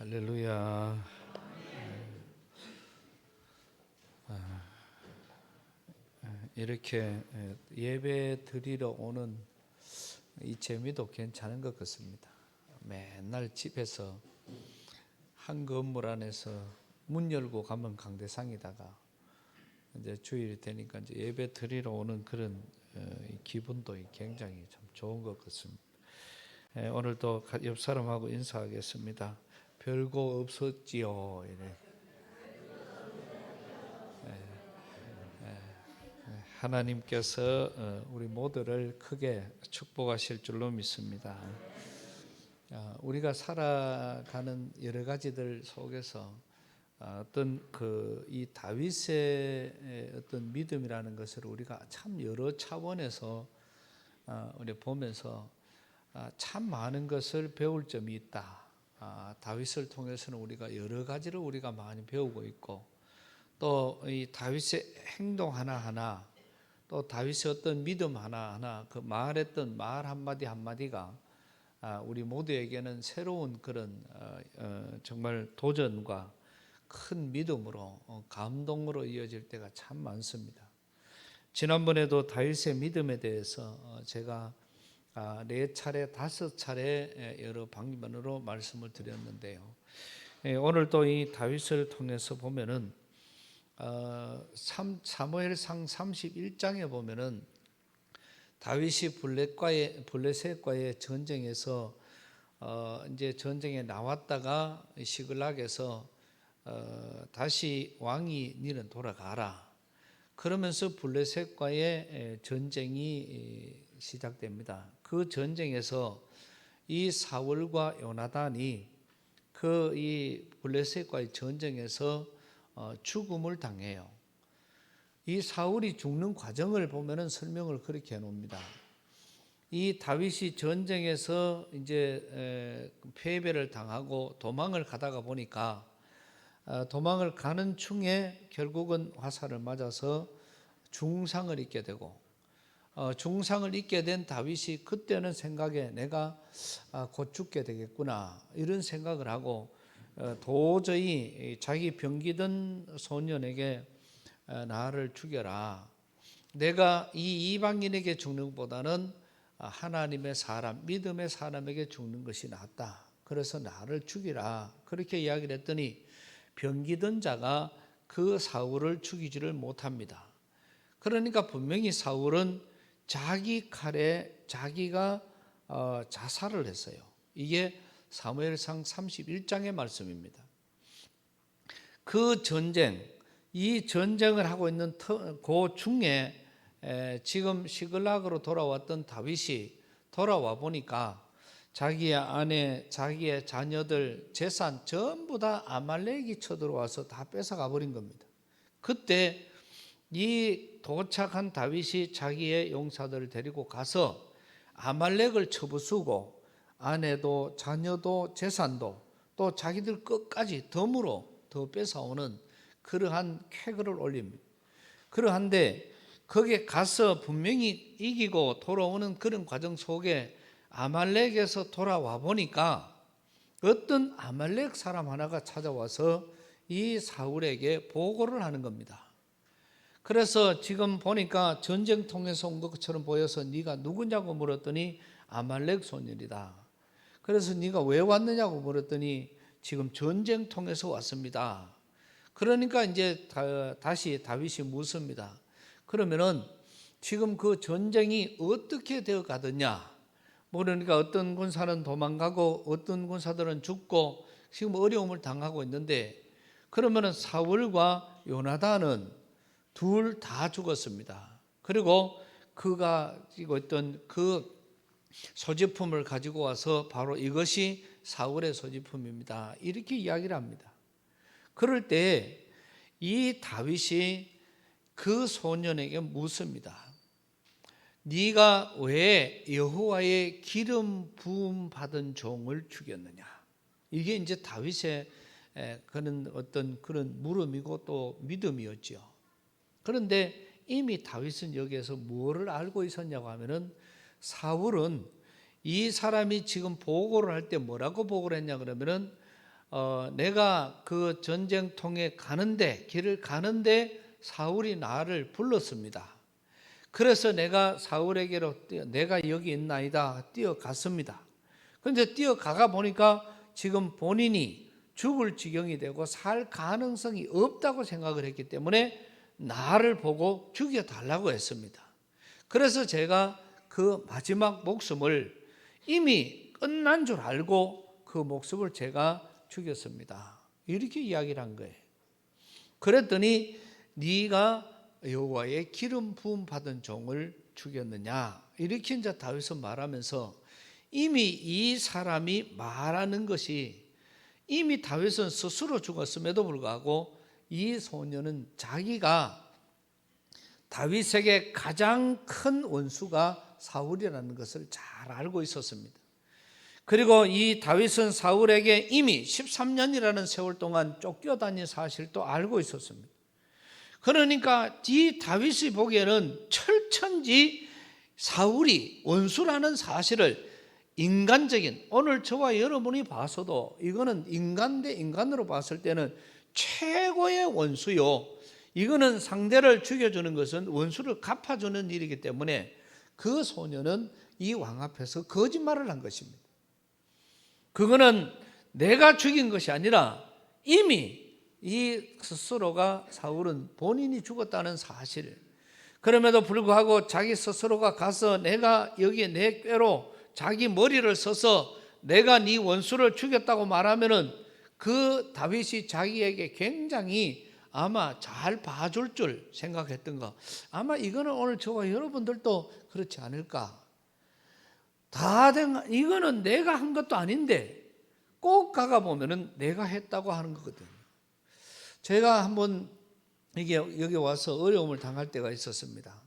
할렐루야. 이렇게 예배 드리러 오는 이 재미도 괜찮은 것 같습니다. 맨날 집에서 한 건물 안에서 문 열고 가면 강대상이다가 이제 주일이 되니까 이제 예배 드리러 오는 그런 기분도 굉장히 참 좋은 것 같습니다. 오늘도 옆 사람하고 인사하겠습니다. 별거 없었지요. 이래. 하나님께서 우리 모두를 크게 축복하실 줄로 믿습니다. 우리가 살아가는 여러 가지들 속에서 어떤 이 다윗의 어떤 믿음이라는 것을 우리가 참 여러 차원에서 우리 보면서 참 많은 것을 배울 점이 있다. 다윗을 통해서는 우리가 여러 가지를 우리가 많이 배우고 있고, 또 이 다윗의 행동 하나하나, 또 다윗의 어떤 믿음 하나하나, 그 말했던 말 한마디 한마디가 우리 모두에게는 새로운 그런 정말 도전과 큰 믿음으로 감동으로 이어질 때가 참 많습니다. 지난번에도 다윗의 믿음에 대해서 제가 4차례, 5차례 여러 방면으로 말씀을 드렸는데요. 오늘 또 이 다윗을 통해서 보면은 사무엘상 31장에 보면은 다윗이 블레셋과의 전쟁에서 이제 전쟁에 나왔다가 시글락에서 다시 왕이 니는 돌아가라. 그러면서 블레셋과의 전쟁이 시작됩니다. 그 전쟁에서 이 사울과 요나단이 그 이 블레셋과의 전쟁에서 죽음을 당해요. 이 사울이 죽는 과정을 보면은 설명을 그렇게 해놓습니다. 이 다윗이 전쟁에서 이제 패배를 당하고 도망을 가다가 보니까 도망을 가는 중에 결국은 화살을 맞아서 중상을 입게 되고, 중상을 입게 된 다윗이 그때는 생각에 내가 곧 죽게 되겠구나 이런 생각을 하고 도저히 자기 병기던 소년에게 나를 죽여라. 내가 이 이방인에게 죽는 것보다는 하나님의 사람, 믿음의 사람에게 죽는 것이 낫다. 그래서 나를 죽이라. 그렇게 이야기를 했더니 병기던 자가 그 사울을 죽이지를 못합니다. 그러니까 분명히 사울은 자기 칼에 자기가 자살을 했어요. 이게 사무엘상 31장의 말씀입니다. 그 전쟁, 이 전쟁을 하고 있는 그 중에 지금 시글락으로 돌아왔던 다윗이 돌아와 보니까 자기의 아내, 자기의 자녀들, 재산 전부 다 아말렉이 쳐들어와서 다 뺏어가 버린 겁니다. 그때 이 도착한 다윗이 자기의 용사들을 데리고 가서 아말렉을 쳐부수고 아내도 자녀도 재산도 또 자기들 끝까지 덤으로 더 뺏어오는 그러한 쾌거를 올립니다. 그러한데 거기에 가서 분명히 이기고 돌아오는 그런 과정 속에 아말렉에서 돌아와 보니까 어떤 아말렉 사람 하나가 찾아와서 이 사울에게 보고를 하는 겁니다. 그래서 지금 보니까 전쟁통에서 온 것처럼 보여서 네가 누구냐고 물었더니 아말렉 소년이다. 그래서 네가 왜 왔느냐고 물었더니 지금 전쟁통에서 왔습니다. 그러니까 이제 다시 다윗이 묻습니다. 그러면은 지금 그 전쟁이 어떻게 되어 가느냐? 그러니까 어떤 군사는 도망가고 어떤 군사들은 죽고 지금 어려움을 당하고 있는데, 그러면은 사울과 요나단은 둘 다 죽었습니다. 그리고 그가 가지고 있던 그 소지품을 가지고 와서 바로 이것이 사울의 소지품입니다. 이렇게 이야기를 합니다. 그럴 때 이 다윗이 그 소년에게 묻습니다. 네가 왜 여호와의 기름 부음 받은 종을 죽였느냐? 이게 이제 다윗의 그런 어떤 그런 물음이고 또 믿음이었죠. 그런데 이미 다윗은 여기에서 무엇을 알고 있었냐고 하면은, 사울은 이 사람이 지금 보고를 할 때 뭐라고 보고를 했냐 그러면은 내가 그 전쟁통에 가는데, 길을 가는데 사울이 나를 불렀습니다. 그래서 내가 사울에게로 내가 여기 있나이다 뛰어갔습니다. 그런데 뛰어가가 보니까 지금 본인이 죽을 지경이 되고 살 가능성이 없다고 생각을 했기 때문에 나를 보고 죽여달라고 했습니다. 그래서 제가 그 마지막 목숨을 이미 끝난 줄 알고 그 목숨을 제가 죽였습니다. 이렇게 이야기를 한 거예요. 그랬더니 네가 여호와의 기름 부음 받은 종을 죽였느냐, 이렇게 이제 다윗은 말하면서 이미 이 사람이 말하는 것이, 이미 다윗은 스스로 죽었음에도 불구하고 이 소년은 자기가 다윗에게 가장 큰 원수가 사울이라는 것을 잘 알고 있었습니다. 그리고 이 다윗은 사울에게 이미 13년이라는 세월 동안 쫓겨다닌 사실도 알고 있었습니다. 그러니까 이 다윗이 보기에는 철천지 사울이 원수라는 사실을 인간적인, 오늘 저와 여러분이 봐서도 이거는 인간 대 인간으로 봤을 때는 최고의 원수요, 이거는 상대를 죽여주는 것은 원수를 갚아주는 일이기 때문에 그 소년은 이 왕 앞에서 거짓말을 한 것입니다. 그거는 내가 죽인 것이 아니라 이미 이 스스로가, 사울은 본인이 죽었다는 사실, 그럼에도 불구하고 자기 스스로가 가서 내가 여기에 내 꾀로 자기 머리를 써서 내가 네 원수를 죽였다고 말하면은 그 다윗이 자기에게 굉장히 아마 잘 봐줄 줄 생각했던 거, 아마 이거는 오늘 저와 여러분들도 그렇지 않을까. 다 된, 이거는 내가 한 것도 아닌데 꼭 가가 보면은 내가 했다고 하는 거거든요. 제가 한번 이게 여기 와서 어려움을 당할 때가 있었습니다.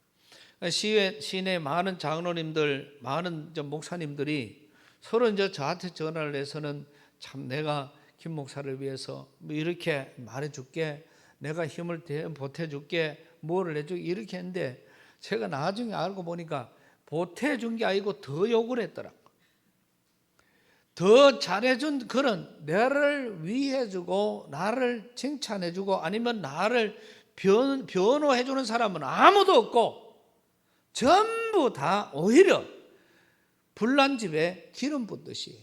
시내 많은 장로님들, 많은 목사님들이 서로 이제 저한테 전화를 해서는 참 내가 김 목사를 위해서 뭐 이렇게 말해줄게, 내가 힘을 보태줄게, 뭐를 해줄게, 이렇게 했는데 제가 나중에 알고 보니까 보태준 게 아니고 더 욕을 했더라. 더 잘해준, 그런 나를 위해주고 나를 칭찬해주고 아니면 나를 변호해주는 사람은 아무도 없고 전부 다 오히려 불난 집에 기름 붓듯이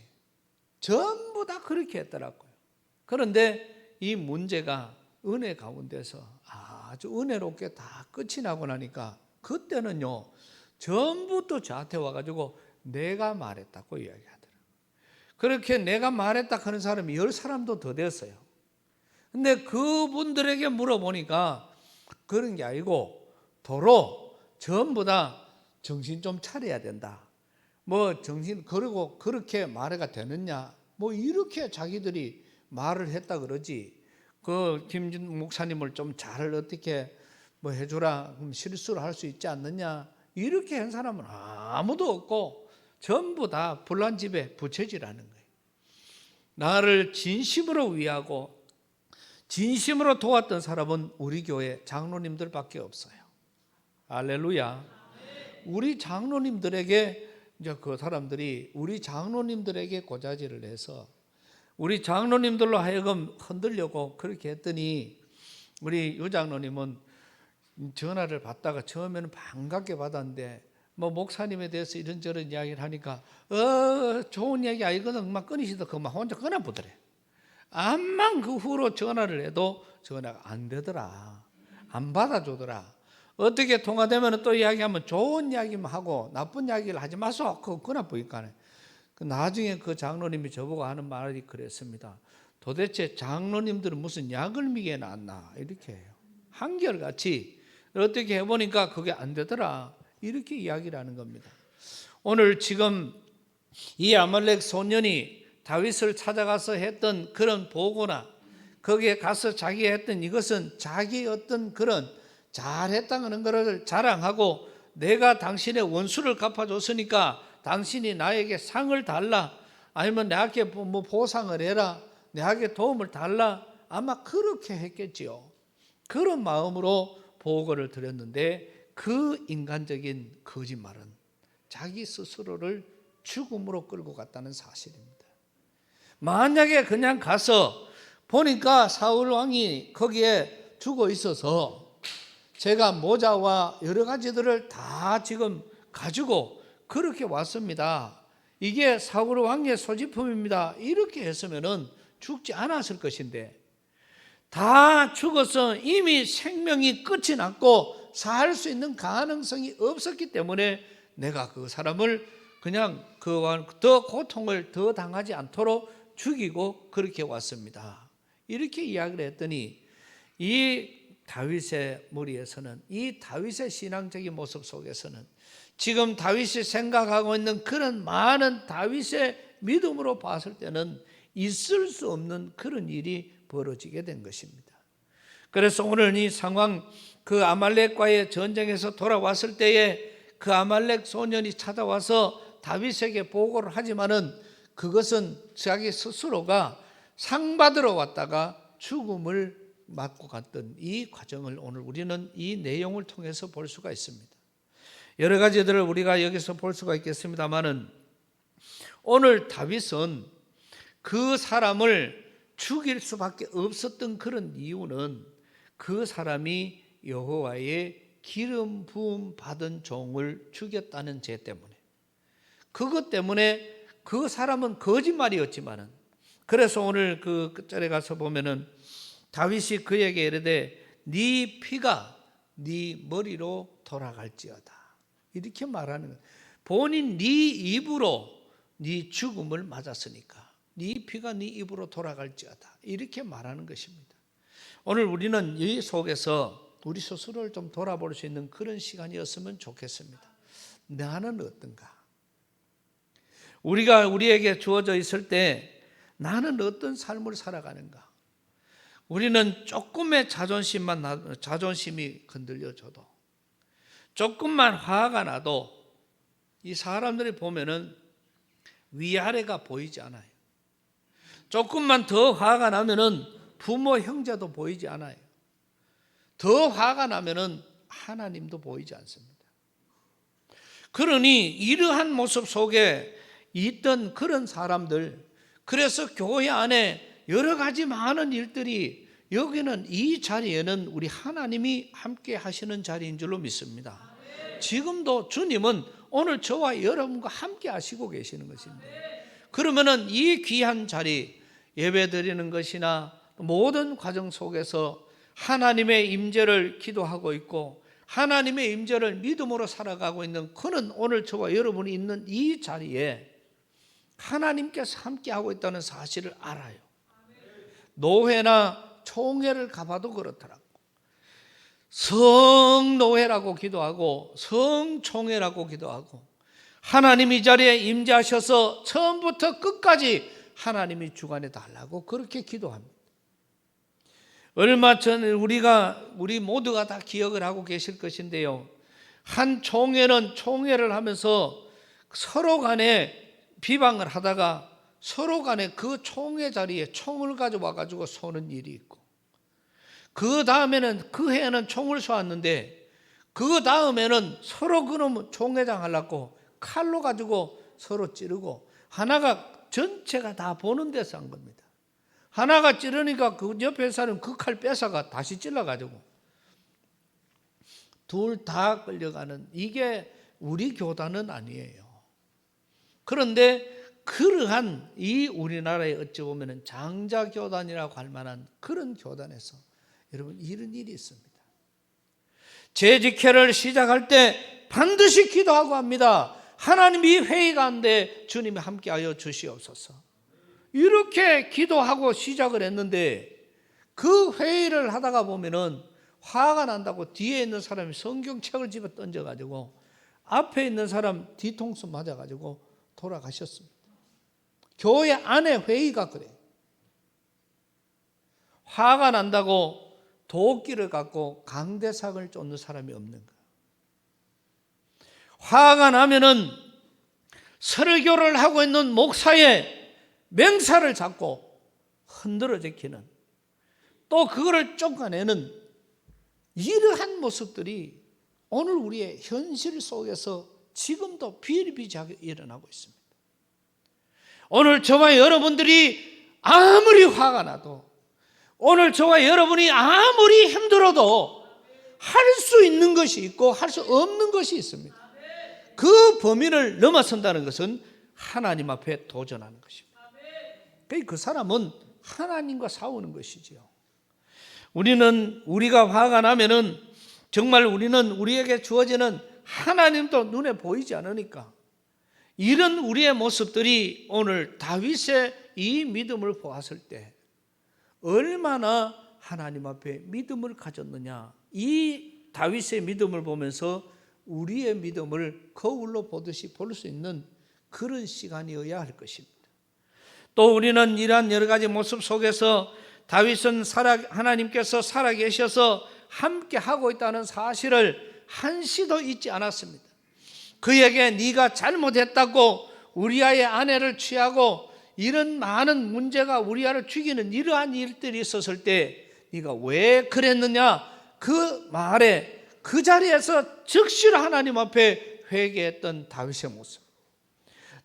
전부 다 그렇게 했더라고요. 그런데 이 문제가 은혜 가운데서 아주 은혜롭게 다 끝이 나고 나니까 그때는요 전부 또 저한테 와가지고 내가 말했다고 이야기하더라고요. 그렇게 내가 말했다 하는 사람이 10사람도 더 됐어요. 근데 그분들에게 물어보니까 그런 게 아니고 도로 전부 다 정신 좀 차려야 된다. 뭐 정신, 그리고 그렇게 말해가 되느냐, 뭐 이렇게 자기들이 말을 했다 그러지. 그 김진 목사님을 좀 잘 어떻게 뭐 해주라, 그럼 실수를 할 수 있지 않느냐, 이렇게 한 사람은 아무도 없고 전부 다 불난 집에 부채질하는 거예요. 나를 진심으로 위하고 진심으로 도왔던 사람은 우리 교회 장로님들밖에 없어요. 할렐루야. 우리 장로님들에게 이제 그 사람들이 우리 장로님들에게 고자질을 해서 우리 장로님들로 하여금 흔들려고 그렇게 했더니 우리 유 장로님은 전화를 받다가 처음에는 반갑게 받았는데 뭐 목사님에 대해서 이런저런 이야기를 하니까 좋은 얘기 아니거든 막 끊이시다 그만 혼자 끊어보더래. 암만 그 후로 전화를 해도 전화가 안 되더라, 안 받아주더라. 어떻게 통화되면 또 이야기하면 좋은 이야기만 하고 나쁜 이야기를 하지 마소, 그거 끊어보니까 나중에 그 장로님이 저보고 하는 말이 그랬습니다. 도대체 장로님들은 무슨 약을 미개 놨나, 이렇게 해요. 한결같이 어떻게 해보니까 그게 안 되더라, 이렇게 이야기를 하는 겁니다. 오늘 지금 이 아말렉 소년이 다윗을 찾아가서 했던 그런 보고나 거기에 가서 자기가 했던 이것은 자기 어떤 그런 잘했다는 것을 자랑하고 내가 당신의 원수를 갚아줬으니까 당신이 나에게 상을 달라, 아니면 나에게 뭐 보상을 해라, 나에게 도움을 달라, 아마 그렇게 했겠지요. 그런 마음으로 보고를 드렸는데 그 인간적인 거짓말은 자기 스스로를 죽음으로 끌고 갔다는 사실입니다. 만약에 그냥 가서 보니까 사울 왕이 거기에 죽어 있어서 제가 모자와 여러 가지들을 다 지금 가지고 그렇게 왔습니다. 이게 사울 왕의 소지품입니다. 이렇게 했으면은 죽지 않았을 것인데 다 죽어서 이미 생명이 끝이 났고 살 수 있는 가능성이 없었기 때문에 내가 그 사람을 그냥 그와 더 고통을 더 당하지 않도록 죽이고 그렇게 왔습니다. 이렇게 이야기를 했더니 이 다윗의 머리에서는, 이 다윗의 신앙적인 모습 속에서는 지금 다윗이 생각하고 있는 그런 많은 다윗의 믿음으로 봤을 때는 있을 수 없는 그런 일이 벌어지게 된 것입니다. 그래서 오늘 이 상황, 그 아말렉과의 전쟁에서 돌아왔을 때에 그 아말렉 소년이 찾아와서 다윗에게 보고를 하지만은 그것은 자기 스스로가 상 받으러 왔다가 죽음을 맞고 갔던 이 과정을 오늘 우리는 이 내용을 통해서 볼 수가 있습니다. 여러 가지들을 우리가 여기서 볼 수가 있겠습니다만은 오늘 다윗은 그 사람을 죽일 수밖에 없었던 그런 이유는 그 사람이 여호와의 기름 부음 받은 종을 죽였다는 죄 때문에, 그것 때문에 그 사람은 거짓말이었지만은, 그래서 오늘 그 끝절에 가서 보면은 다윗이 그에게 이르되 네 피가 네 머리로 돌아갈지어다 이렇게 말하는 거예요. 본인 네 입으로 네 죽음을 맞았으니까 네 피가 네 입으로 돌아갈지어다 이렇게 말하는 것입니다. 오늘 우리는 이 속에서 우리 스스로를 좀 돌아볼 수 있는 그런 시간이었으면 좋겠습니다. 나는 어떤가? 우리에게 주어져 있을 때 나는 어떤 삶을 살아가는가? 우리는 조금의 자존심이 건들려져도, 조금만 화가 나도 이 사람들이 보면은 위아래가 보이지 않아요. 조금만 더 화가 나면은 부모 형제도 보이지 않아요. 더 화가 나면은 하나님도 보이지 않습니다. 그러니 이러한 모습 속에 있던 그런 사람들, 그래서 교회 안에 여러 가지 많은 일들이, 여기는 이 자리에는 우리 하나님이 함께 하시는 자리인 줄로 믿습니다. 지금도 주님은 오늘 저와 여러분과 함께 하시고 계시는 것입니다. 그러면은 이 귀한 자리, 예배 드리는 것이나 모든 과정 속에서 하나님의 임재를 기도하고 있고 하나님의 임재를 믿음으로 살아가고 있는 그는 오늘 저와 여러분이 있는 이 자리에 하나님께서 함께하고 있다는 사실을 알아요. 노회나 총회를 가봐도 그렇더라고. 성노회라고 기도하고 성총회라고 기도하고 하나님이 이 자리에 임재하셔서 처음부터 끝까지 하나님이 주관해 달라고 그렇게 기도합니다. 얼마 전에 우리 모두가 다 기억을 하고 계실 것인데요, 한 총회는 총회를 하면서 서로 간에 비방을 하다가 서로 간에 그 총회 자리에 총을 가져와 가지고 쏘는 일이 있고, 그 다음에는 그 해에는 총을 쏘았는데 그 다음에는 서로 그놈 총회장 하려고 칼로 가지고 서로 찌르고, 하나가 전체가 다 보는 데서 한 겁니다. 하나가 찌르니까 그 옆에 사람 그 칼 뺏어가 다시 찔러가지고 둘 다 끌려가는, 이게 우리 교단은 아니에요. 그런데 그러한 이 우리나라에 어찌 보면 장자교단이라고 할 만한 그런 교단에서 여러분 이런 일이 있습니다. 재직회를 시작할 때 반드시 기도하고 합니다. 하나님 이 회의 가운데 주님이 함께하여 주시옵소서. 이렇게 기도하고 시작을 했는데 그 회의를 하다가 보면은 화가 난다고 뒤에 있는 사람이 성경책을 집어 던져가지고 앞에 있는 사람 뒤통수 맞아가지고 돌아가셨습니다. 교회 안에 회의가 그래요. 화가 난다고 도끼를 갖고 강대상을 쫓는 사람이 없는 거예요. 화가 나면은 설교를 하고 있는 목사의 맹사를 잡고 흔들어 제키는, 또 그거를 쫓아내는 이러한 모습들이 오늘 우리의 현실 속에서 지금도 비일비재하게 일어나고 있습니다. 오늘 저와 여러분들이 아무리 화가 나도, 오늘 저와 여러분이 아무리 힘들어도 할 수 있는 것이 있고 할 수 없는 것이 있습니다. 그 범위를 넘어선다는 것은 하나님 앞에 도전하는 것입니다. 그 사람은 하나님과 싸우는 것이지요. 우리가 화가 나면은 정말 우리에게 주어지는 하나님도 눈에 보이지 않으니까, 이런 우리의 모습들이 오늘 다윗의 이 믿음을 보았을 때 얼마나 하나님 앞에 믿음을 가졌느냐, 이 다윗의 믿음을 보면서 우리의 믿음을 거울로 보듯이 볼 수 있는 그런 시간이어야 할 것입니다. 또 우리는 이러한 여러 가지 모습 속에서 다윗은 하나님께서 살아계셔서 함께 하고 있다는 사실을 한시도 잊지 않았습니다. 그에게 네가 잘못했다고 우리아의 아내를 취하고 이런 많은 문제가 우리아를 죽이는 이러한 일들이 있었을 때 네가 왜 그랬느냐, 그 말에 그 자리에서 즉시로 하나님 앞에 회개했던 다윗의 모습.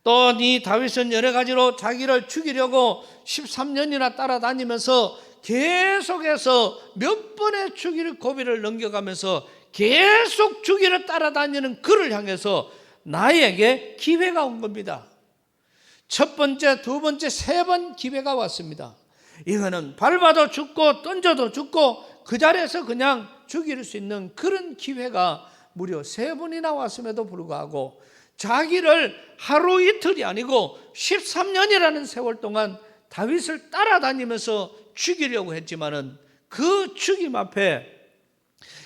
또 이 다윗은 여러 가지로 자기를 죽이려고 13년이나 따라다니면서 계속해서 몇 번의 죽일 고비를 넘겨가면서 계속 죽이러 따라다니는 그를 향해서 나에게 기회가 온 겁니다. 첫 번째, 두 번째, 세 번 기회가 왔습니다. 이거는 밟아도 죽고 던져도 죽고 그 자리에서 그냥 죽일 수 있는 그런 기회가 무려 세 번이나 왔음에도 불구하고 자기를 하루 이틀이 아니고 13년이라는 세월 동안 다윗을 따라다니면서 죽이려고 했지만은 그 죽임 앞에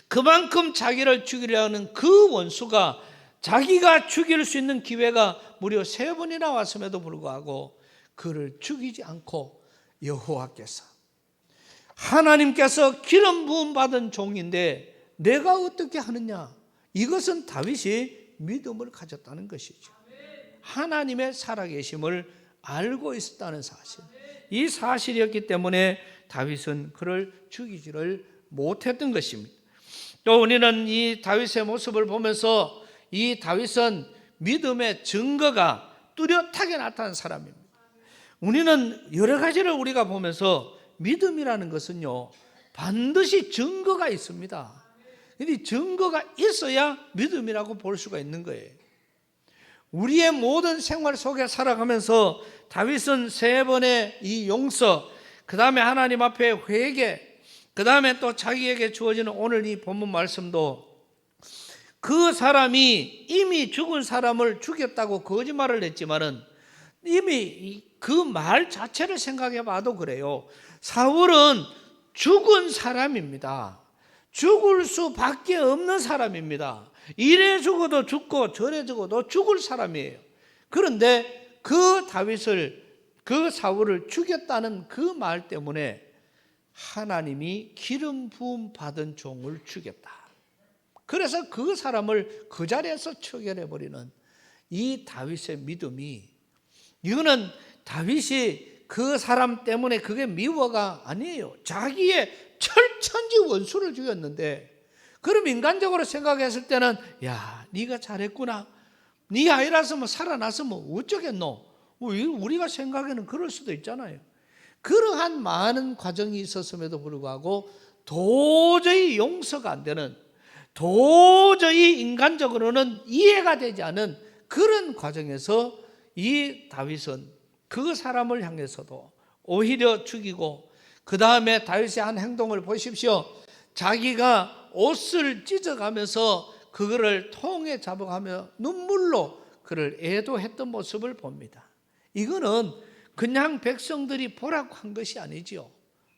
그만큼 자기를 죽이려는 그 원수가 자기가 죽일 수 있는 기회가 무려 세 번이나 왔음에도 불구하고 그를 죽이지 않고 여호와께서, 하나님께서 기름 부음 받은 종인데 내가 어떻게 하느냐, 이것은 다윗이 믿음을 가졌다는 것이죠. 하나님의 살아계심을 알고 있었다는 사실, 이 사실이었기 때문에 다윗은 그를 죽이지를 못했던 것입니다. 또 우리는 이 다윗의 모습을 보면서 이 다윗은 믿음의 증거가 뚜렷하게 나타난 사람입니다. 우리는 여러 가지를 우리가 보면서 믿음이라는 것은요, 반드시 증거가 있습니다. 근데 증거가 있어야 믿음이라고 볼 수가 있는 거예요. 우리의 모든 생활 속에 살아가면서 다윗은 세 번의 이 용서, 그 다음에 하나님 앞에 회개, 그 다음에 또 자기에게 주어지는 오늘 이 본문 말씀도 그 사람이 이미 죽은 사람을 죽였다고 거짓말을 했지만은 이미 그 말 자체를 생각해 봐도 그래요. 사울은 죽은 사람입니다. 죽을 수밖에 없는 사람입니다. 이래 죽어도 죽고 저래 죽어도 죽을 사람이에요. 그런데 그 다윗을, 그 사울을 죽였다는 그 말 때문에 하나님이 기름 부음 받은 종을 죽였다. 그래서 그 사람을 그 자리에서 처결해버리는 이 다윗의 믿음이, 이거는 다윗이 그 사람 때문에 그게 미워가 아니에요. 자기의 철천지 원수를 죽였는데, 그럼 인간적으로 생각했을 때는 야, 네가 잘했구나, 네 아이라서 살아났으면 어쩌겠노, 우리가 생각에는 그럴 수도 있잖아요. 그러한 많은 과정이 있었음에도 불구하고 도저히 용서가 안 되는, 도저히 인간적으로는 이해가 되지 않은 그런 과정에서 이 다윗은 그 사람을 향해서도 오히려 죽이고, 그 다음에 다윗의 한 행동을 보십시오. 자기가 옷을 찢어가면서 그거를 통에 잡아가며 눈물로 그를 애도했던 모습을 봅니다. 이거는 그냥 백성들이 보라고 한 것이 아니지요.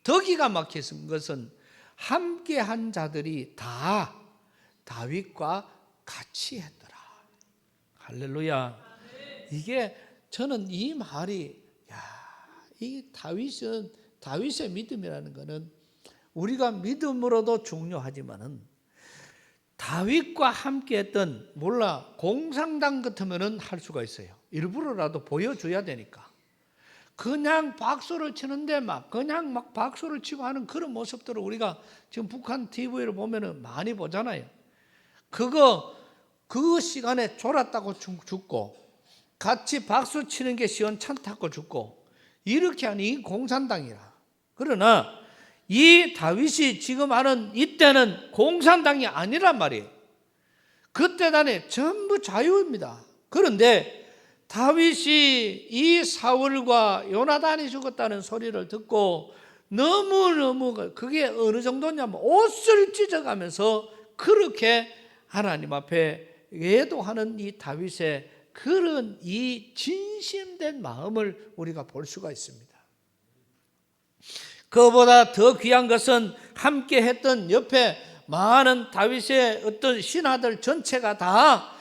더 기가 막힌 것은 함께한 자들이 다 다윗과 같이 했더라. 할렐루야. 이게 저는 이 말이, 이 다윗의 믿음이라는 것은 우리가 믿음으로도 중요하지만은 다윗과 함께했던, 몰라 공산당 같으면은 할 수가 있어요. 일부러라도 보여줘야 되니까. 그냥 박수를 치는데 그냥 박수를 치고 하는 그런 모습들을 우리가 지금 북한 TV를 보면은 많이 보잖아요. 그 시간에 졸았다고 죽고, 같이 박수 치는 게 시원찮다고 죽고 이렇게 하니 이 공산당이라. 그러나 이 다윗이 지금 하는 이때는 공산당이 아니란 말이에요. 그때 단에 전부 자유입니다. 그런데 다윗이 이 사울과 요나단이 죽었다는 소리를 듣고 너무너무 그게 어느 정도냐면 옷을 찢어가면서 그렇게 하나님 앞에 애도하는 이 다윗의 그런 이 진심된 마음을 우리가 볼 수가 있습니다. 그보다 더 귀한 것은 함께 했던 옆에 많은 다윗의 어떤 신하들 전체가 다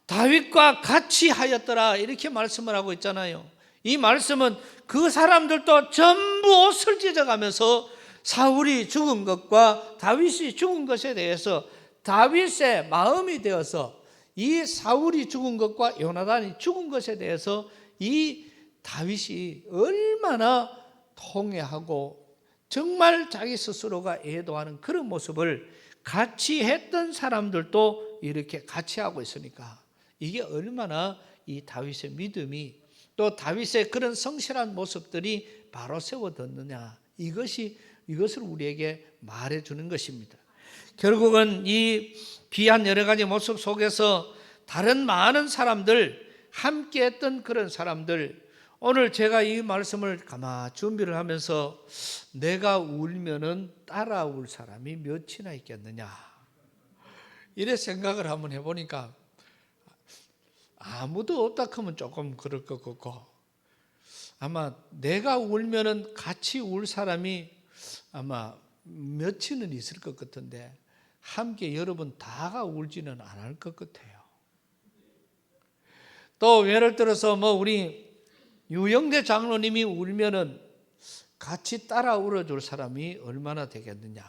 다윗과 같이 하였더라 이렇게 말씀을 하고 있잖아요. 이 말씀은 그 사람들도 전부 옷을 찢어가면서 사울이 죽은 것과 다윗이 죽은 것에 대해서 다윗의 마음이 되어서 이 사울이 죽은 것과 요나단이 죽은 것에 대해서 이 다윗이 얼마나 통회하고 정말 자기 스스로가 애도하는 그런 모습을 같이 했던 사람들도 이렇게 같이 하고 있으니까 이게 얼마나 이 다윗의 믿음이 또 다윗의 그런 성실한 모습들이 바로 세워졌느냐 이것을 우리에게 말해주는 것입니다. 결국은 이 귀한 여러 가지 모습 속에서 다른 많은 사람들 함께 했던 그런 사람들 오늘 제가 이 말씀을 가만히 준비를 하면서 내가 울면은 따라울 사람이 몇이나 있겠느냐 이래 생각을 한번 해보니까 아무도 없다 하면 조금 그럴 것 같고 아마 내가 울면은 같이 울 사람이 아마 몇이는 있을 것 같은데 함께 여러분 다가 울지는 않을 것 같아요. 또 예를 들어서 우리 유영대 장로님이 울면은 같이 따라 울어줄 사람이 얼마나 되겠느냐.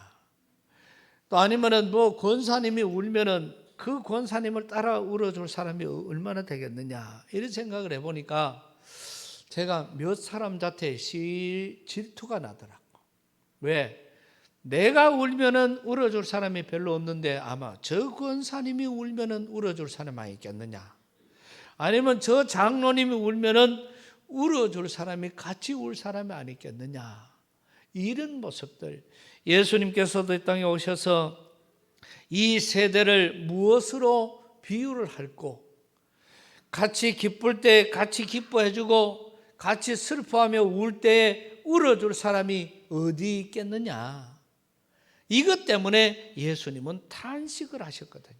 또 아니면은 권사님이 울면은 그 권사님을 따라 울어줄 사람이 얼마나 되겠느냐. 이런 생각을 해보니까 제가 몇 사람 자체에 질투가 나더라고. 왜? 내가 울면은 울어줄 사람이 별로 없는데 아마 저 권사님이 울면은 울어줄 사람이 있겠느냐. 아니면 저 장로님이 울면은 울어줄 사람이 같이 울 사람이 아니겠느냐. 이런 모습들. 예수님께서도 이 땅에 오셔서 이 세대를 무엇으로 비유를 할고 같이 기쁠 때 같이 기뻐해주고 같이 슬퍼하며 울 때에 울어줄 사람이 어디 있겠느냐. 이것 때문에 예수님은 탄식을 하셨거든요.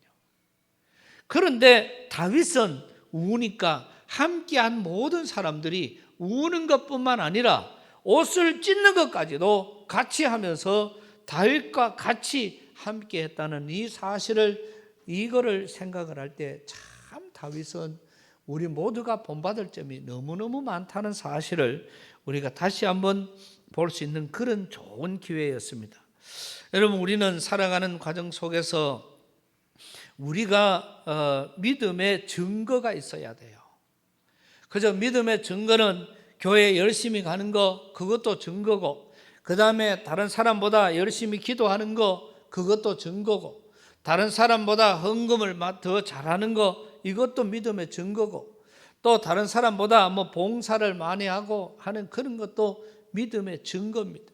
그런데 다윗은 우니까 함께한 모든 사람들이 우는 것뿐만 아니라 옷을 찢는 것까지도 같이 하면서 다윗과 같이 함께했다는 이 사실을 이거를 생각을 할 때 참 다윗은 우리 모두가 본받을 점이 너무너무 많다는 사실을 우리가 다시 한번 볼 수 있는 그런 좋은 기회였습니다. 여러분 우리는 살아가는 과정 속에서 우리가 믿음의 증거가 있어야 돼요. 그저 믿음의 증거는 교회 열심히 가는 거 그것도 증거고 그 다음에 다른 사람보다 열심히 기도하는 거 그것도 증거고 다른 사람보다 헌금을 더 잘하는 거 이것도 믿음의 증거고 또 다른 사람보다 봉사를 많이 하고 하는 그런 것도 믿음의 증거입니다.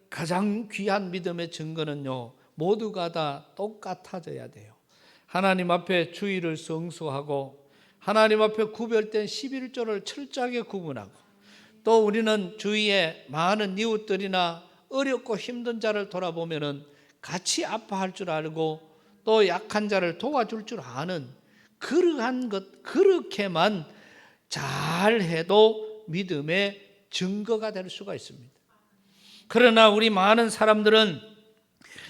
가장 귀한 믿음의 증거는요 모두가 다 똑같아져야 돼요. 하나님 앞에 주의를 성수하고 하나님 앞에 구별된 11조를 철저하게 구분하고 또 우리는 주위에 많은 이웃들이나 어렵고 힘든 자를 돌아보면은 같이 아파할 줄 알고 또 약한 자를 도와줄 줄 아는 그러한 것 그렇게만 잘해도 믿음의 증거가 될 수가 있습니다. 그러나 우리 많은 사람들은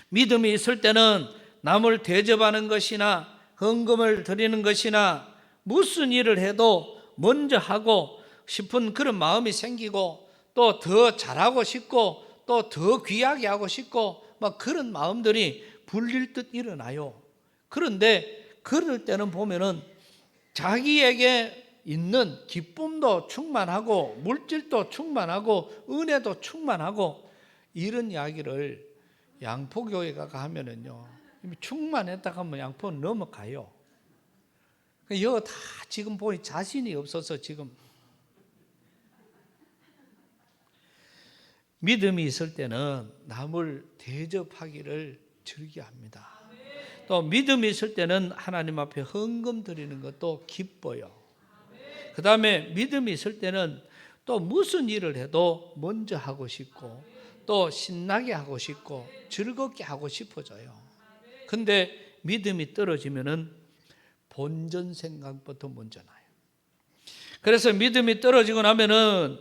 믿음이 있을 때는 남을 대접하는 것이나 헌금을 드리는 것이나 무슨 일을 해도 먼저 하고 싶은 그런 마음이 생기고 또 더 잘하고 싶고 또 더 귀하게 하고 싶고 막 그런 마음들이 불릴 듯 일어나요. 그런데 그럴 때는 보면은 자기에게 있는 기쁨도 충만하고 물질도 충만하고 은혜도 충만하고 이런 이야기를 양포교회가 하면은요 충만했다고 하면 양포는 넘어가요. 이거 다 지금 보니 자신이 없어서 지금. 믿음이 있을 때는 남을 대접하기를 즐겨합니다. 또 믿음이 있을 때는 하나님 앞에 헌금 드리는 것도 기뻐요. 그 다음에 믿음이 있을 때는 또 무슨 일을 해도 먼저 하고 싶고 또 신나게 하고 싶고 즐겁게 하고 싶어져요. 근데 믿음이 떨어지면은 본전 생각부터 먼저 나요. 그래서 믿음이 떨어지고 나면은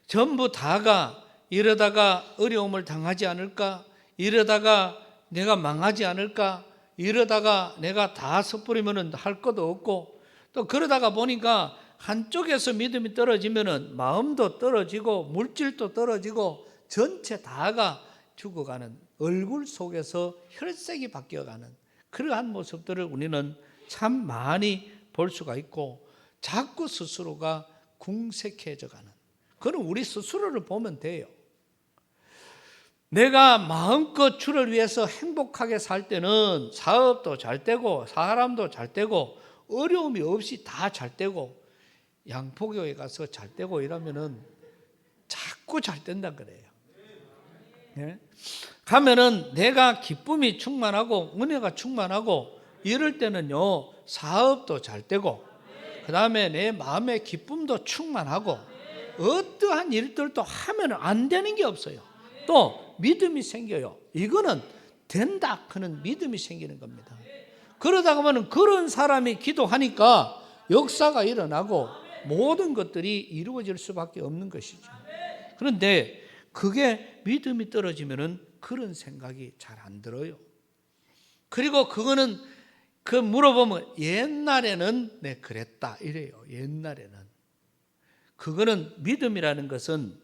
전부 다가 이러다가 어려움을 당하지 않을까? 이러다가 내가 망하지 않을까? 이러다가 내가 다 섣부리면은 할 것도 없고 또 그러다가 보니까 한쪽에서 믿음이 떨어지면은 마음도 떨어지고 물질도 떨어지고 전체 다가 죽어가는 얼굴 속에서 혈색이 바뀌어가는 그러한 모습들을 우리는 참 많이 볼 수가 있고 자꾸 스스로가 궁색해져 가는 그건 우리 스스로를 보면 돼요. 내가 마음껏 주를 위해서 행복하게 살 때는 사업도 잘 되고 사람도 잘 되고 어려움이 없이 다 잘 되고 양포교회 가서 잘 되고 이러면은 자꾸 잘 된다 그래요. 네? 가면은 내가 기쁨이 충만하고 은혜가 충만하고 이럴 때는요 사업도 잘 되고 그 다음에 내 마음의 기쁨도 충만하고 어떠한 일들도 하면 안 되는 게 없어요. 또 믿음이 생겨요. 이거는 된다 하는 믿음이 생기는 겁니다. 그러다 보면 그런 사람이 기도하니까 역사가 일어나고 모든 것들이 이루어질 수밖에 없는 것이죠. 그런데 그게 믿음이 떨어지면은 그런 생각이 잘 안 들어요. 그리고 그거는 그 물어보면 옛날에는 내 그랬다 이래요. 옛날에는. 그거는 믿음이라는 것은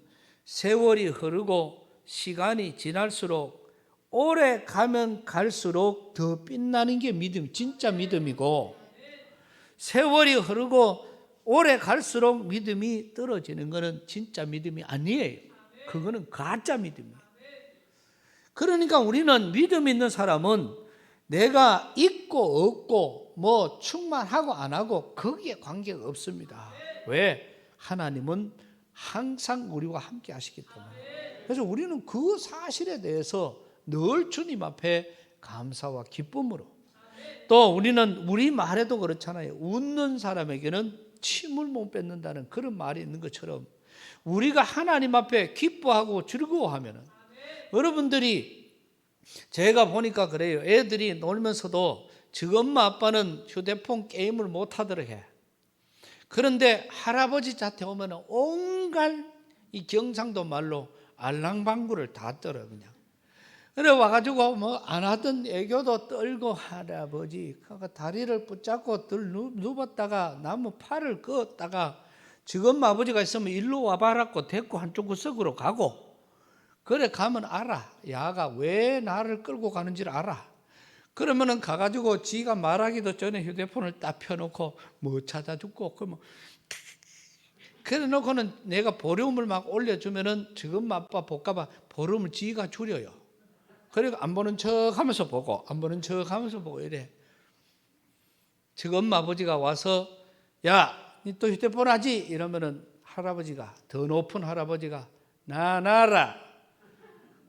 세월이 흐르고 시간이 지날수록 오래 가면 갈수록 더 빛나는 게 믿음, 진짜 믿음이고 세월이 흐르고 오래 갈수록 믿음이 떨어지는 것은 진짜 믿음이 아니에요. 그거는 가짜 믿음이에요. 그러니까 우리는 믿음 있는 사람은 내가 있고 없고 뭐 충만하고 안 하고 거기에 관계가 없습니다. 왜? 하나님은 항상 우리와 함께 하시기 때문에. 그래서 우리는 그 사실에 대해서 늘 주님 앞에 감사와 기쁨으로 또 우리는 우리 말에도 그렇잖아요. 웃는 사람에게는 침을 못 뱉는다는 그런 말이 있는 것처럼 우리가 하나님 앞에 기뻐하고 즐거워하면은 여러분들이 제가 보니까 그래요. 애들이 놀면서도 지 엄마 아빠는 휴대폰 게임을 못 하도록 해. 그런데 할아버지 자태 오면 온갖 이 경상도 말로 알랑방구를 다 떨어 그냥. 그래 와가지고 뭐 안 하던 애교도 떨고 할아버지 다리를 붙잡고 들 누웠다가 나무 팔을 그었다가 지금 아버지가 있으면 일로 와봐라고 데리고 한쪽 구석으로 가고 그래 가면 알아. 야가 왜 나를 끌고 가는지를 알아. 그러면은 가가지고 지가 말하기도 전에 휴대폰을 딱 펴놓고 뭐 찾아주고 그러면 그래 놓고는 내가 보름을 막 올려주면은 지금 아빠 볼까봐 보름을 지가 줄여요. 그리고 안 보는 척 하면서 보고 안 보는 척 하면서 보고 이래. 지금 아버지가 와서 야, 니 또 휴대폰 하지? 이러면은 할아버지가 더 높은 할아버지가 나나라.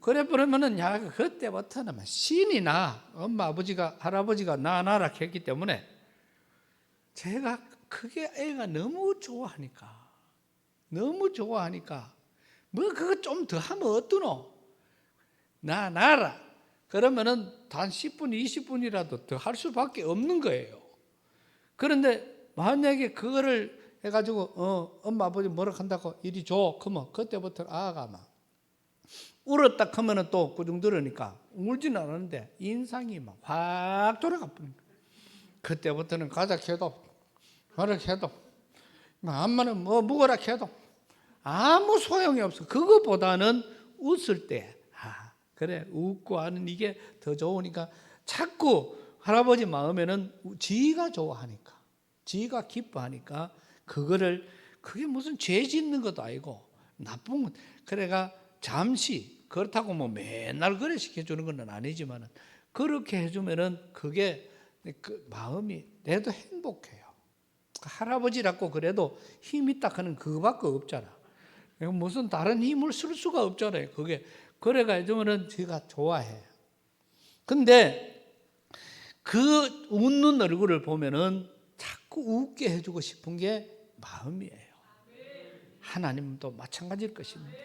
그래 버리면은 야 그때부터는 신이 나. 엄마 아버지가 할아버지가 나나라 했기 때문에 제가 그게 애가 너무 좋아하니까 뭐 그거 좀 더 하면 어떠노? 나라. 그러면은 단 10분, 20분이라도 더 할 수밖에 없는 거예요. 그런데 만약에 그거를 해가지고 엄마 아버지 뭐라 한다고 이리 줘. 그러면 그때부터 아가 막 울었다 하면은 또 꾸중 들으니까 울지는 않았는데 인상이 막 확 돌아가 버린 거예요. 그때부터는 가자 해도 뭐라 해도 암만은 뭐 묵어라 해도 아무 소용이 없어. 그거보다는 웃을 때 그래 웃고 하는 이게 더 좋으니까 자꾸 할아버지 마음에는 지가 좋아하니까 지가 기뻐하니까 그게 무슨 죄 짓는 것도 아니고 나쁜 것. 그래가 잠시 그렇다고 뭐 맨날 그래 시켜주는 건 아니지만 그렇게 해주면은 그게 그 마음이 내도 행복해요. 할아버지라고 그래도 힘 있다 하는 그거밖에 없잖아. 무슨 다른 힘을 쓸 수가 없잖아요. 그게 그래가지고는 제가 좋아해요. 근데 그 웃는 얼굴을 보면은 자꾸 웃게 해주고 싶은 게 마음이에요. 하나님도 마찬가지일 것입니다.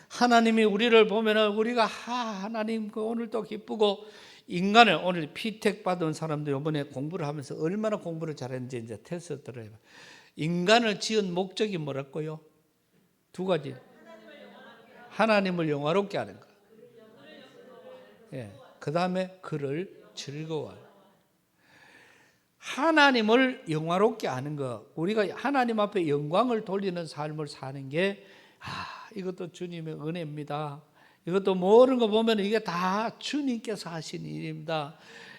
하나님이 우리를 보면은 우리가 하나님 오늘도 기쁘고, 인간을 오늘 피택 받은 사람들 이번에 공부를 하면서 얼마나 공부를 잘했는지 이제 테스트를 해봐. 인간을 지은 목적이 뭐랄까요? 두 가지. 하나님을 영화롭게 하는 거. 예. 그 다음에 그를 즐거워하는. 하나님을 영화롭게 하는 거. 우리가 하나님 앞에 영광을 돌리는 삶을 사는 게, 이것도 주님의 은혜입니다. 이것도 모르는 거 보면 이게 다 주님께서 하신 일입니다.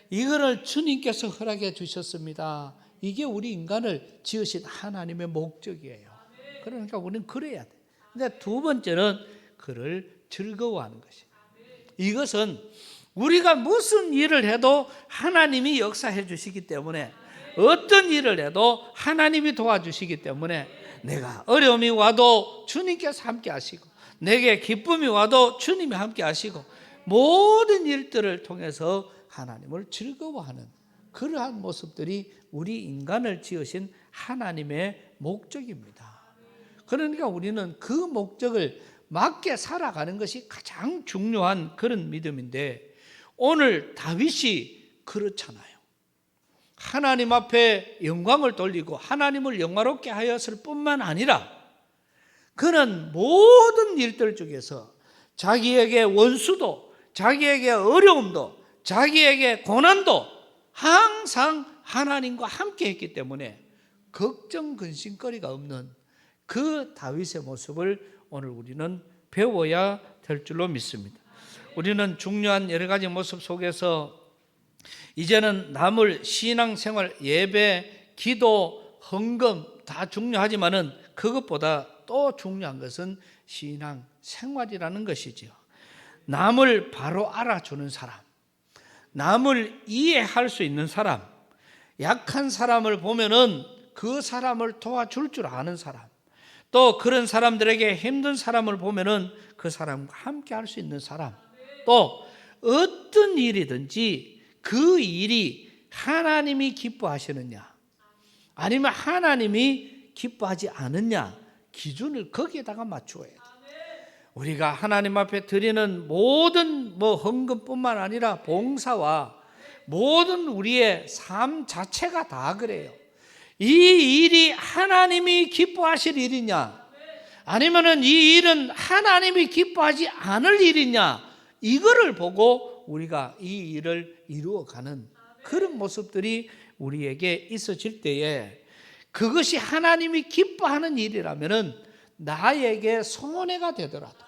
이거를 주님께서 허락해 주셨습니다. 이게 우리 인간을 지으신 하나님의 목적이에요. 그러니까 우리는 그래야 돼. 근데 두 번째는 그를 즐거워하는 것이. 이것은 우리가 무슨 일을 해도 하나님이 역사해 주시기 때문에, 어떤 일을 해도 하나님이 도와주시기 때문에, 내가 어려움이 와도 주님께서 함께 하시고, 내게 기쁨이 와도 주님이 함께 하시고, 모든 일들을 통해서 하나님을 즐거워하는 그러한 모습들이 우리 인간을 지으신 하나님의 목적입니다. 그러니까 우리는 그 목적을 맞게 살아가는 것이 가장 중요한 그런 믿음인데, 오늘 다윗이 그렇잖아요. 하나님 앞에 영광을 돌리고 하나님을 영화롭게 하였을 뿐만 아니라, 그는 모든 일들 중에서 자기에게 원수도, 자기에게 어려움도, 자기에게 고난도 항상 하나님과 함께 했기 때문에 걱정 근심거리가 없는 그 다윗의 모습을 오늘 우리는 배워야 될 줄로 믿습니다. 우리는 중요한 여러 가지 모습 속에서 이제는 남을 신앙생활, 예배, 기도, 헌금 다 중요하지만은 그것보다 또 중요한 것은 신앙생활이라는 것이지요. 남을 바로 알아주는 사람, 남을 이해할 수 있는 사람, 약한 사람을 보면은 그 사람을 도와줄 줄 아는 사람, 또 그런 사람들에게 힘든 사람을 보면은 그 사람과 함께 할 수 있는 사람, 또 어떤 일이든지 그 일이 하나님이 기뻐하시느냐 아니면 하나님이 기뻐하지 않느냐, 기준을 거기에다가 맞추어야 돼. 우리가 하나님 앞에 드리는 모든 헌금뿐만 아니라 봉사와 모든 우리의 삶 자체가 다 그래요. 이 일이 하나님이 기뻐하실 일이냐 아니면은 이 일은 하나님이 기뻐하지 않을 일이냐, 이거를 보고 우리가 이 일을 이루어가는 그런 모습들이 우리에게 있어질 때에, 그것이 하나님이 기뻐하는 일이라면은 나에게 손해가 되더라도,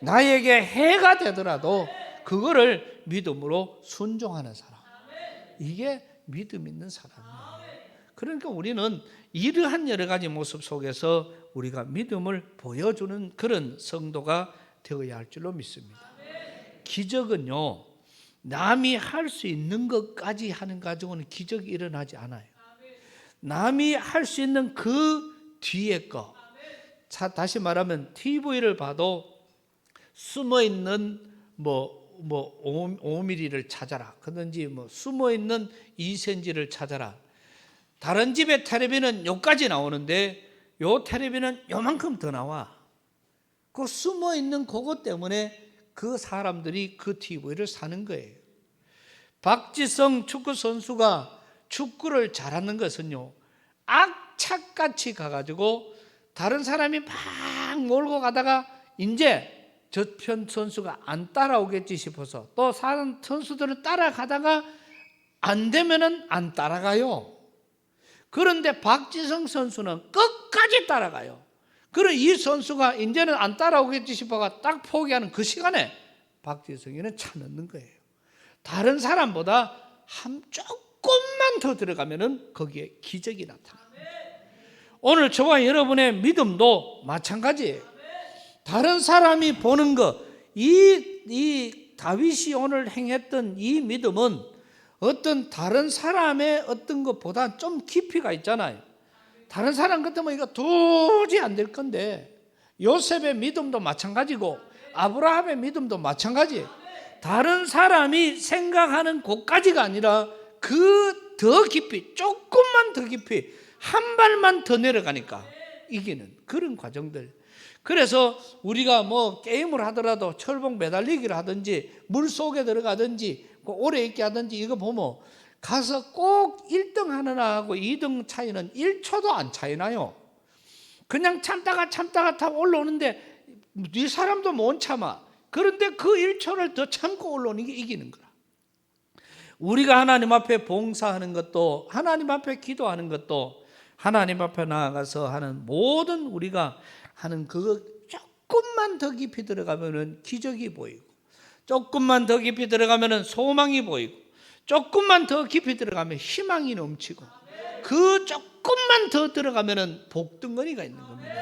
나에게 해가 되더라도 그거를 믿음으로 순종하는 사람, 이게 믿음 있는 사람이에요. 그러니까 우리는 이러한 여러 가지 모습 속에서 우리가 믿음을 보여주는 그런 성도가 되어야 할 줄로 믿습니다. 기적은요, 남이 할 수 있는 것까지 하는 가정은 기적이 일어나지 않아요. 남이 할 수 있는 그 뒤에 거, 다시 말하면 TV를 봐도 숨어있는 5mm를 찾아라 그런지 숨어있는 2cm를 찾아라. 다른 집의 텔레비는 여기까지 나오는데 요 텔레비는 요만큼 더 나와. 그 숨어있는 그것 때문에 그 사람들이 그 TV를 사는 거예요. 박지성 축구 선수가 축구를 잘하는 것은요, 악착같이 가가지고 다른 사람이 막 몰고 가다가 이제 저 편 선수가 안 따라오겠지 싶어서, 또 다른 선수들은 따라가다가 안 되면은 안 따라가요. 그런데 박지성 선수는 끝까지 따라가요. 그럼 이 선수가 이제는 안 따라오겠지 싶어가 딱 포기하는 그 시간에 박지성이는 차 넣는 거예요. 다른 사람보다 조금만 더 들어가면은 거기에 기적이 나타납니다. 오늘 저와 여러분의 믿음도 마찬가지예요. 다른 사람이 보는 것, 이 다윗이 오늘 행했던 이 믿음은 어떤 다른 사람의 어떤 것보다 좀 깊이가 있잖아요. 다른 사람 같으면 이거 도저히 안 될 건데 요셉의 믿음도 마찬가지고 아브라함의 믿음도 마찬가지. 다른 사람이 생각하는 곳까지가 아니라 그 더 깊이, 조금만 더 깊이 한 발만 더 내려가니까 이기는 그런 과정들. 그래서 우리가 뭐 게임을 하더라도 철봉 매달리기를 하든지 물속에 들어가든지 오래 있게 하든지 이거 보면 가서 꼭 1등 하는 하고 2등 차이는 1초도 안 차이 나요. 그냥 참다가 다 올라오는데 이 사람도 못 참아. 그런데 그 1초를 더 참고 올라오는 게 이기는 거라. 우리가 하나님 앞에 봉사하는 것도, 하나님 앞에 기도하는 것도, 하나님 앞에 나아가서 하는 모든 우리가 하는 그거 조금만 더 깊이 들어가면은 기적이 보이고, 조금만 더 깊이 들어가면은 소망이 보이고, 조금만 더 깊이 들어가면 희망이 넘치고, 그 조금만 더 들어가면은 복덩어리가 있는 겁니다.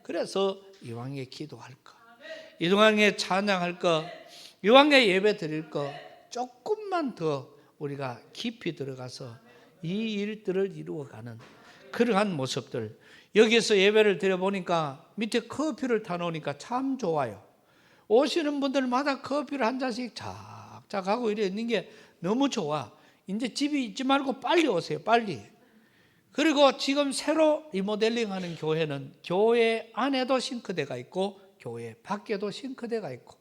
그래서 이왕에 기도할 거, 이왕에 찬양할 거, 이왕에 예배 드릴 거 조금만 더 우리가 깊이 들어가서 이 일들을 이루어가는 그러한 모습들. 여기서 예배를 드려보니까 밑에 커피를 타놓으니까 참 좋아요. 오시는 분들마다 커피를 한 잔씩 작작 하고 이래 있는 게 너무 좋아. 이제 집에 있지 말고 빨리 오세요. 빨리. 그리고 지금 새로 리모델링하는 교회는 교회 안에도 싱크대가 있고 교회 밖에도 싱크대가 있고,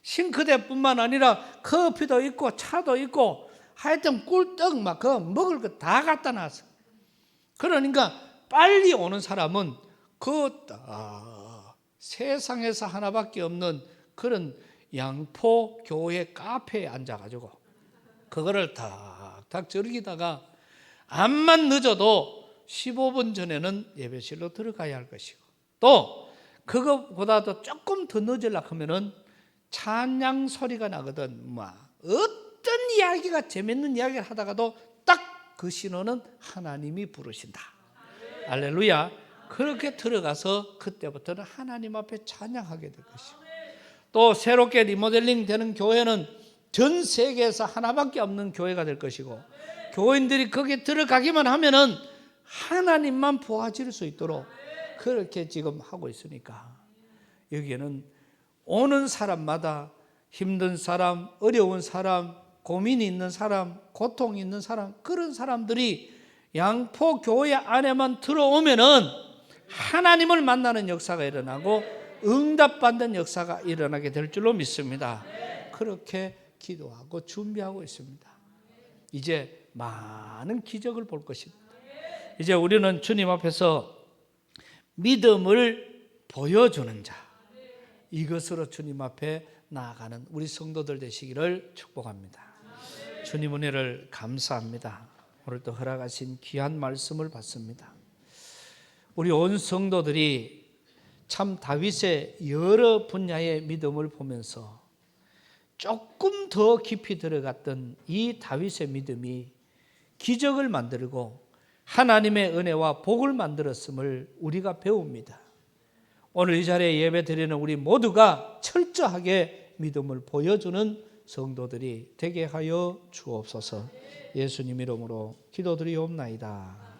싱크대뿐만 아니라 커피도 있고 차도 있고 하여튼 꿀떡 막 그 먹을 거 다 갖다 놨어. 그러니까 빨리 오는 사람은 세상에서 하나밖에 없는 그런 양포 교회 카페에 앉아가지고 그거를 탁탁 즐기다가 암만 늦어도 15분 전에는 예배실로 들어가야 할 것이고, 또 그것보다도 조금 더 늦으려고 하면은 찬양 소리가 나거든. 어떤 이야기가 재밌는 이야기를 하다가도 딱 그 신호는 하나님이 부르신다. 할렐루야. 그렇게 들어가서 그때부터는 하나님 앞에 찬양하게 될 것이고, 또 새롭게 리모델링 되는 교회는 전 세계에서 하나밖에 없는 교회가 될 것이고, 교인들이 거기에 들어가기만 하면은 하나님만 보아질 수 있도록 그렇게 지금 하고 있으니까, 여기에는 오는 사람마다 힘든 사람, 어려운 사람, 고민이 있는 사람, 고통이 있는 사람, 그런 사람들이 양포 교회 안에만 들어오면은 하나님을 만나는 역사가 일어나고 응답받는 역사가 일어나게 될 줄로 믿습니다. 그렇게 기도하고 준비하고 있습니다. 이제 많은 기적을 볼 것입니다. 이제 우리는 주님 앞에서 믿음을 보여주는 자, 이것으로 주님 앞에 나아가는 우리 성도들 되시기를 축복합니다. 주님 은혜를 감사합니다. 오늘도 허락하신 귀한 말씀을 받습니다. 우리 온 성도들이 참 다윗의 여러 분야의 믿음을 보면서 조금 더 깊이 들어갔던 이 다윗의 믿음이 기적을 만들고 하나님의 은혜와 복을 만들었음을 우리가 배웁니다. 오늘 이 자리에 예배 드리는 우리 모두가 철저하게 믿음을 보여주는 성도들이 되게 하여 주옵소서. 예수님 이름으로 기도드리옵나이다.